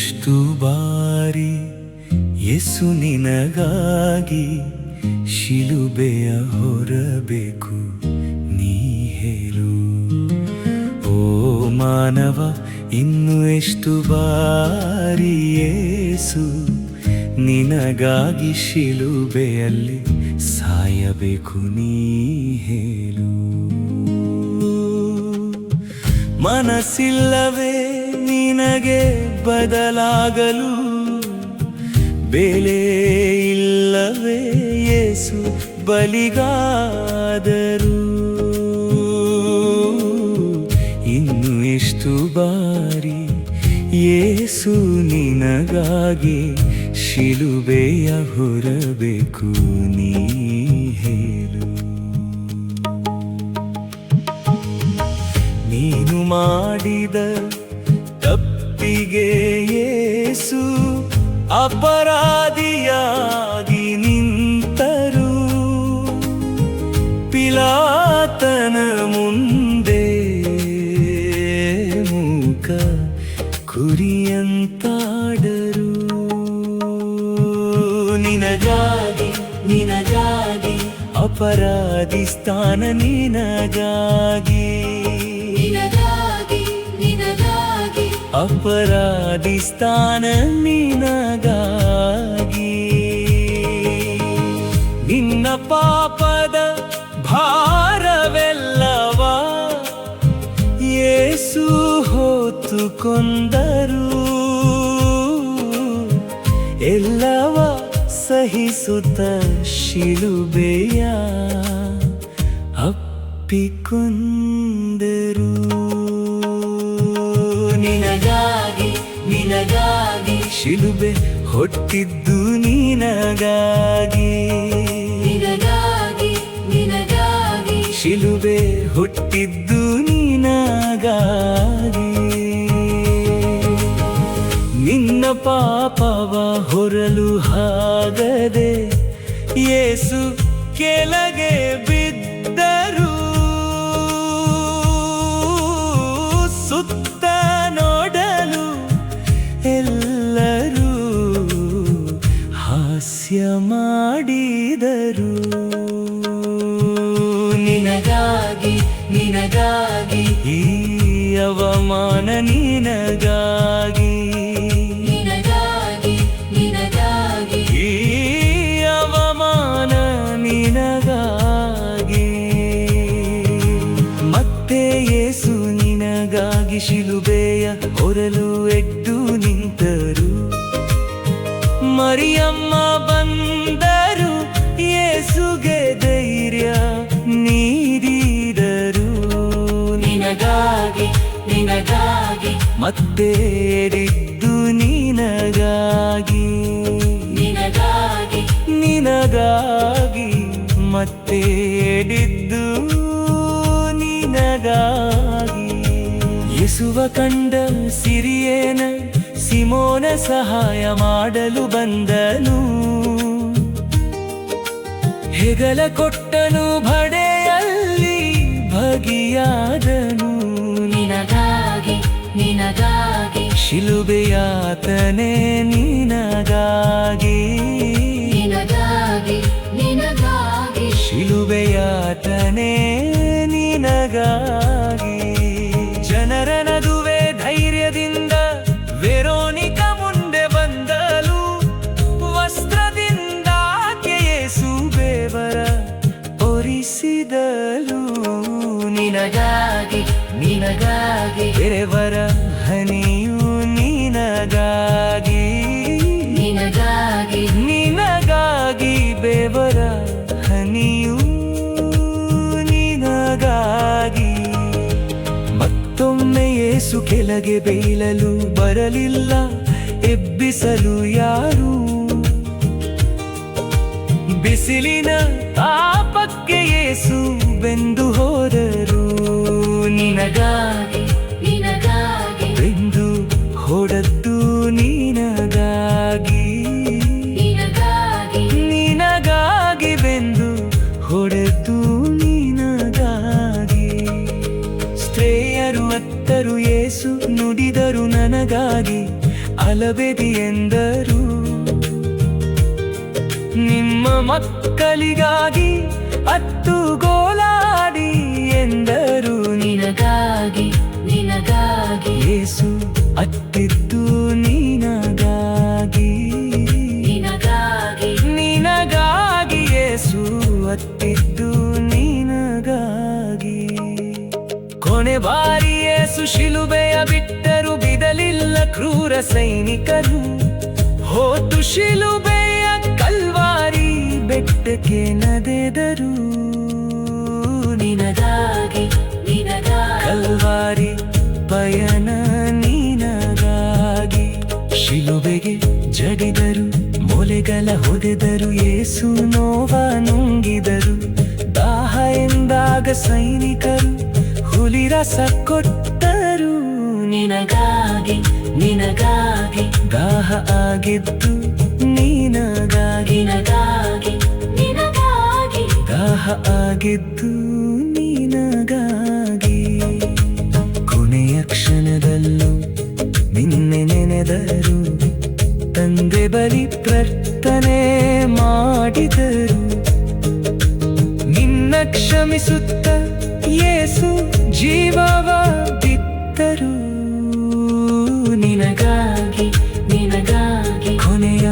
ಎಷ್ಟು ಬಾರಿ ಯೇಸು ನಿನಗಾಗಿ ಶಿಲುಬೆಯ ಹೊರಬೇಕು ನೀ ಹೇಳು. ಓ ಮಾನವ, ಇನ್ನು ಎಷ್ಟು ಬಾರಿ ಯೇಸು ನಿನಗಾಗಿ ಶಿಲುಬೆಯಲ್ಲಿ ಸಾಯಬೇಕು ನೀ ಹೇಳು. ಮನಸ್ಸಿಲ್ಲವೇ ನಿನಗೆ ಬದಲಾಗಲು? ಬೆಲೆ ಇಲ್ಲವೇ ಯೇಸು ಬಲಿಗಾದರು? ಇನ್ನು ಎಷ್ಟು ಬಾರಿ ಯೇಸು ನಿನಗಾಗಿ ಶಿಲುಬೆಯ ಹೊರಬೇಕು ನೀ ಹೇಳು. ನೀನು ಮಾಡಿದ ತಪ್ಪಿಗೆ ಯೇಸು ಅಪರಾಧಿಯಾಗಿ ನಿಂತರು. ಪಿಲಾತನ ಮುಂದೆ ಮೂಕ ಕುರಿಯಂತಾಡರು. ನಿನಗಾಗಿ ನಿನಗಾಗಿ ಅಪರಾಧಿ ಸ್ಥಾನ ನಿನಗಾಗಿ, ಅಪರಾಧಿ ಸ್ಥಾನ ನಿನಗಾಗಿ. ನಿನ್ನ ಪಾಪದ ಭಾರವೆಲ್ಲವ ಯೇಸು ಹೊತ್ತುಕೊಂಡರು. ಎಲ್ಲವ ಸಹಿಸುತ್ತ ಶಿಲುಬೆಯ ಅಪ್ಪಿಕೊಂಡರು. ನಿನಗಾಗಿ ನಿನಗಾಗಿ ಶಿಲುಬೆ ಹೊಟ್ಟಿದ್ದು ನಿನಗಾಗಿ, ನಿನಗಾಗಿ ನಿನಗಾಗಿ ಶಿಲುಬೆ ಹುಟ್ಟಿದ್ದು ನಿನಗಾಗಿ. ನಿನ್ನ ಪಾಪವ ಹೊರಲು ಆಗದೆ ಯೇಸು ಕೆಳಗೆ ಬಿದ್ದರು. ಸುತ್ತ ನೋಡಲು ಎಲ್ಲರೂ ಹಾಸ್ಯ ಮಾಡಿದರು. ನಿನಗಾಗಿ ನಿನಗಾಗಿ ಈ ಅವಮಾನ ನಿನಗಾಗಿ, ನಿನಗಾಗಿ ನಿನಗಾಗಿ ಈ ಅವಮಾನ ನಿನಗಾಗಿ. ಮತ್ತೆ ಯೇಸು ನಿನಗಾಗಿ ಶಿಲುಬೆಯ ಹೊರಲು ಎದ್ದು ನಿಂತರು. ಮರಿಯಮ್ಮ ಬಂದರು, ಯೇಸುಗೆ ಧೈರ್ಯ ನೀಡಿದರು. ನಿನಗಾಗಿ ನಿನಗಾಗಿ ಮತ್ತೆ ಎದ್ದು ನಿನಗಾಗಿ, ನಿನಗಾಗಿ ನಿನಗಾಗಿ ಮತ್ತೆ ಎದ್ದು ನಿನಗಾಗಿ. ಯೇಸುವ ಕಂಡ ಸಿರಿಯೇನ ಸಿಮೋನ ಸಹಾಯ ಮಾಡಲು ಬಂದನು. ಹೆಗಲ ಕೊಟ್ಟನು, ಬಡೆಯಲ್ಲಿ ಭಗಿಯಾದನು. ನಿನಗಾಗಿ ನಿನಗಾಗಿ ಶಿಲುಬೆಯಾತನೆ ನಿನಗಾಗಿ, ನಿನಗಾಗಿ ನಿನಗಾಗಿ ಶಿಲುಬೆಯಾತನೆ ನಿನಗಾಗಿ. ಜನರ ನಡುವೆ ಧೈರ್ಯದಿಂದ ವೆರೋನಿಕ ಮುಂದೆ ಬಂದಳು. ವಸ್ತ್ರದಿಂದ ಆಕೆ ಯೇಸು ಬೆವರ ಒರೆಸಿದಳು. ನಿನಗಾಗಿ ನಿನಗಾಗಿ ಬೆವರ ಹನಿಯು ನಿನಗಾಗಿ, ನಿನಗಾಗಿ ನಿನಗಾಗಿ ಬೆವರ ಹನಿಯು ನಿನಗಾಗಿ. ಮತ್ತೊಮ್ಮೆ ಯೇಸು ಕೆಳಗೆ ಬೀಳಲು ಬರಲಿಲ್ಲ, ಎಬ್ಬಿಸಲು ಯಾರು. ಬಿಸಿಲಿನ ತಾಪಕ್ಕೆ ಯೇಸು ಬೆಂದು ಹೋದರು. ನಿನಗಾಗಿ ನಿನಗಾಗಿ ಬೆಂದು ಹೊಡೆದ್ದು ನಿನಗಾಗಿ, ನಿನಗಾಗಿ ನಿನಗಾಗಿ ಬೆಂದು ಹೊಡೆದು ನಿನಗಾಗಿ. ಸ್ತ್ರೀಯರು ಅತ್ತರು ಯೇಸು ನುಡಿದರು ನನಗಾಗಿ, ಹಲವೆದಿ ಎಂದರು. ನಿಮ್ಮ ಮಕ್ಕಳಿಗಾಗಿ ಅತ್ತು ಗೋಲಾಡಿ ಎಂದರು. ನಿನಗಾಗಿ ನಿನಗಾಗಿ ಯೇಸು ಅತ್ತಿದ್ದು ನಿನಗಾಗಿ, ನಿನಗಾಗಿ ನಿನಗಾಗಿ ಯೇಸು ಅತ್ತಿದ್ದು ನಿನಗಾಗಿ. ಕೊನೆ ಬಾರಿ ಯೇಸು ಶಿಲುಬೆಯ ಬಿಟ್ಟರು, ಬಿಡಲಿಲ್ಲ ಕ್ರೂರ ಸೈನಿಕರು. ಹೋತು ಶಿಲುಬೆಯ ಕಲ್ವಾರಿ ಬೆಟ್ಟಕ್ಕೆ ನದೆದರು. ನಿನಗಾಗಿ ನಿನಗಾಗಿ ಕಲ್ವಾರಿ ಪಯಣ ನಿನಗಾಗಿ. ಶಿಲುಬೆಗೆ ಜಡಿದರು, ಮೊಲೆಗಳ ಹೊಡೆದರು, ಯೇಸು ನೋವ ನುಂಗಿದರು. ದಾಹ ಎಂದಾಗ ಸೈನಿಕರು ಹುಲಿ ರಸ ಕೊಟ್ಟರು. ನಿನಗಾಗಿ ನಿನಗಾಗಿ ದಾಹ ಆಗಿದ್ದು ನಿನಗಾಗಿ, ನಿನಗಾಗಿ ನಿನಗಾಗಿ ದಾಹ ಆಗಿದ್ದು ನಿನಗಾಗಿ. ಕೊನೆಯ ಕ್ಷಣದಲ್ಲೂ ನಿನ್ನೆ ನೆನೆದರು, ತಂದೆ ಬಳಿ ಪ್ರಾರ್ಥನೆ ಮಾಡಿದರು. ನಿನ್ನ ಕ್ಷಮಿಸುತ್ತ ಯೇಸು ಜೀವವ ಬಿತ್ತರು. ನಿನಗಾಗಿ ನಿನಗಾಗಿ ಕೊನೆಯ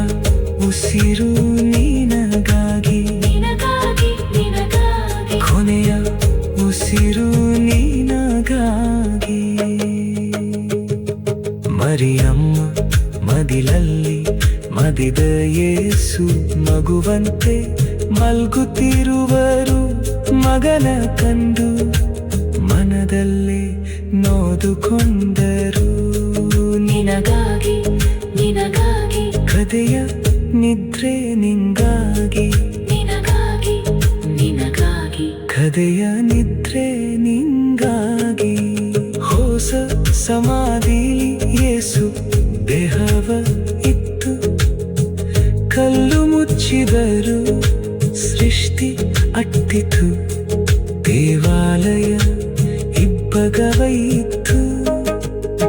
ಉಸಿರು ನಿನಗಾಗಿ, ನಿನಗಾಗಿ ನಿನಗಾಗಿ ಕೊನೆಯ ಉಸಿರು ನಿನಗಾಗಿ. ಮರಿಯಮ್ಮ ಮದಿಲಲ್ಲಿ ಮದಿದ ಯೇಸು ಮಗುವಂತೆ ಮಲ್ಗುತ್ತಿರುವರು. ಮಗನ ಕಂಡು ಮನದಲ್ಲೇ ನೋದುಕೊಂಡರು. ನಿನಗಾಗಿ ನಿನಗಾಗಿ ಕದೆಯ ನಿದ್ರೆ ನಿಂಗಾಗಿ, ನಿನಗಾಗಿ ನಿನಗಾಗಿ ಕದೆಯ ನಿದ್ರೆ ನಿಂಗಾಗಿ. ಹೊಸ ಸಮಾಧಿಲಿ ಯೇಸು ದೇಹವ ಇತ್ತು, ಕಲ್ಲು ಮುಚ್ಚಿದರು.